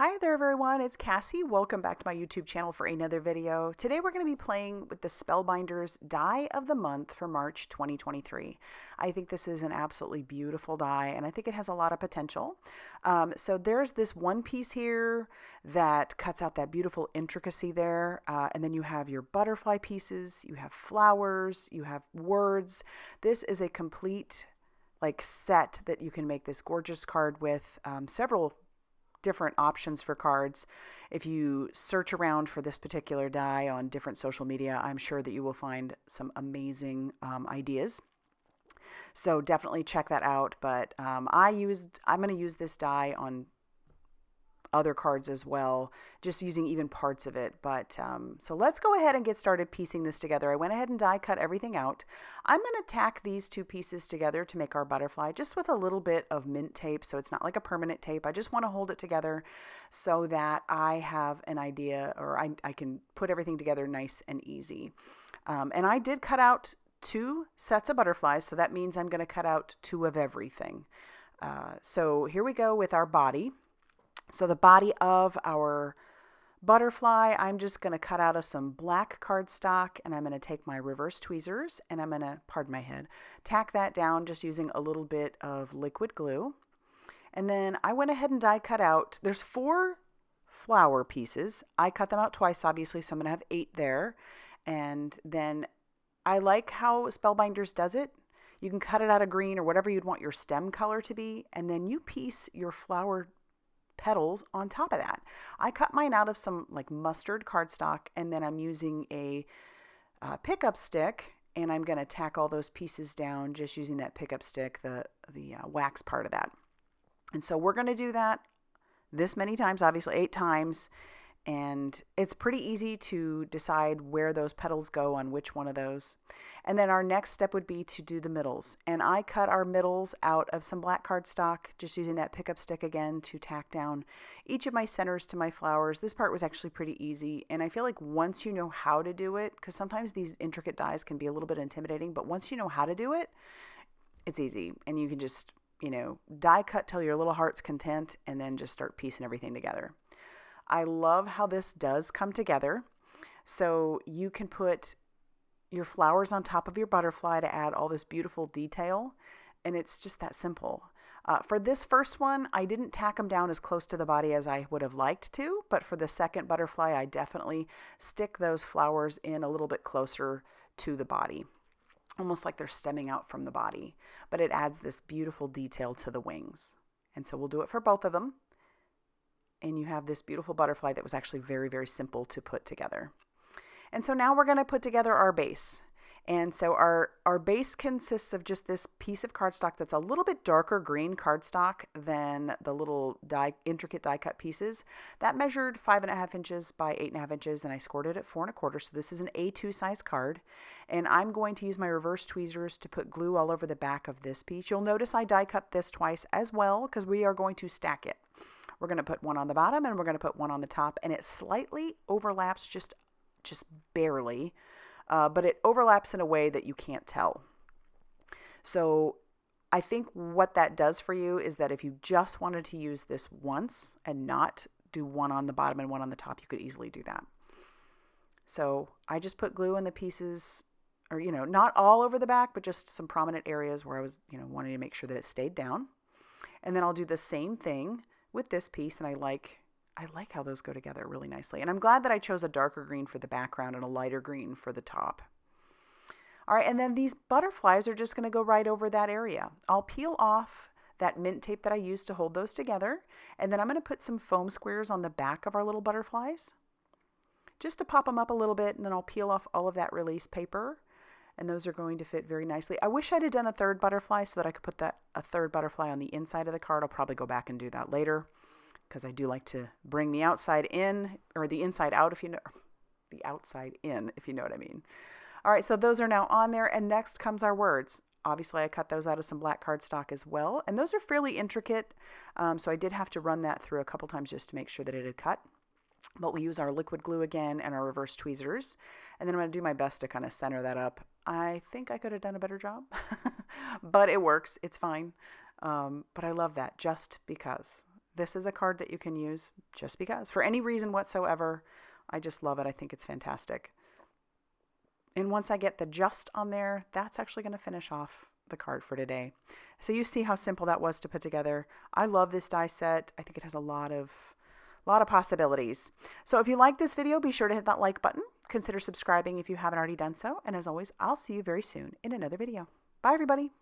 Hi there everyone, it's Cassie. Welcome back to my YouTube channel for another video. Today we're going to be playing with the Spellbinders Die of the Month for March 2023. I think this is an absolutely beautiful die and I think it has a lot of potential. So there's this one piece here that cuts out that beautiful intricacy there, and then you have your butterfly pieces, you have flowers, you have words. This is a complete set that you can make this gorgeous card with several different options for cards. If you search around for this particular die on different social media, I'm sure that you will find some amazing ideas. So definitely check that out. But I'm going to use this die on other cards as well, just using even parts of it. But so let's go ahead and get started piecing this together. I went ahead and die cut everything out. I'm going to tack these two pieces together to make our butterfly just with a little bit of mint tape, so it's not like a permanent tape. I just want to hold it together so that I have an idea, or I can put everything together nice and easy. And I did cut out 2 sets of butterflies, so that means I'm going to cut out 2 of everything. So here we go with our body. So the body of our butterfly, I'm just going to cut out of some black cardstock, and I'm going to take my reverse tweezers and I'm going to, pardon my head, tack that down just using a little bit of liquid glue. And then I went ahead and die cut out, there's 4 flower pieces. I cut them out twice, obviously, so I'm going to have 8 there. And then I like how Spellbinders does it. You can cut it out of green or whatever you'd want your stem color to be, and then you piece your flower petals on top of that. I cut mine out of some mustard cardstock, and then I'm using a pickup stick, and I'm going to tack all those pieces down just using that pickup stick, the wax part of that. And so we're going to do that this many times, obviously 8 times. And it's pretty easy to decide where those petals go on which one of those. And then our next step would be to do the middles. And I cut our middles out of some black cardstock, just using that pickup stick again to tack down each of my centers to my flowers. This part was actually pretty easy. And I feel like once you know how to do it, because sometimes these intricate dies can be a little bit intimidating, but once you know how to do it, it's easy. And you can just, die cut till your little heart's content and then just start piecing everything together. I love how this does come together. So you can put your flowers on top of your butterfly to add all this beautiful detail. And it's just that simple. For this first one, I didn't tack them down as close to the body as I would have liked to. But for the second butterfly, I definitely stick those flowers in a little bit closer to the body, almost like they're stemming out from the body. But it adds this beautiful detail to the wings. And so we'll do it for both of them. And you have this beautiful butterfly that was actually very, very simple to put together. And so now we're going to put together our base. And so our base consists of just this piece of cardstock that's a little bit darker green cardstock than the little intricate die cut pieces. That measured 5.5 inches by 8.5 inches, and I scored it at 4.25. So this is an A2 size card. And I'm going to use my reverse tweezers to put glue all over the back of this piece. You'll notice I die cut this twice as well, because we are going to stack it. We're going to put one on the bottom and we're going to put one on the top, and it slightly overlaps just barely, but it overlaps in a way that you can't tell. So I think what that does for you is that if you just wanted to use this once and not do one on the bottom and one on the top, you could easily do that. So I just put glue in the pieces, or, not all over the back, but just some prominent areas where I was, wanting to make sure that it stayed down. And then I'll do the same thing with this piece, and I like how those go together really nicely. And I'm glad that I chose a darker green for the background and a lighter green for the top. All right, and then these butterflies are just going to go right over that area. I'll peel off that mint tape that I used to hold those together, and then I'm going to put some foam squares on the back of our little butterflies just to pop them up a little bit, and then I'll peel off all of that release paper, and those are going to fit very nicely. I wish I'd have done a third butterfly so that I could put a third butterfly on the inside of the card. I'll probably go back and do that later, because I do like to bring the outside in, or the inside out, the outside in, if you know what I mean. All right, so those are now on there, and next comes our words. Obviously, I cut those out of some black cardstock as well, and those are fairly intricate, so I did have to run that through a couple times just to make sure that it had cut. But we use our liquid glue again and our reverse tweezers. And then I'm going to do my best to kind of center that up. I think I could have done a better job, but it works. It's fine. But I love that just because. this is a card that you can use just because. For any reason whatsoever, I just love it. I think it's fantastic. And once I get the just on there, that's actually going to finish off the card for today. So you see how simple that was to put together. I love this die set. I think it has a lot of possibilities. So if you like this video, be sure to hit that like button. Consider subscribing if you haven't already done so. And as always, I'll see you very soon in another video. Bye, everybody.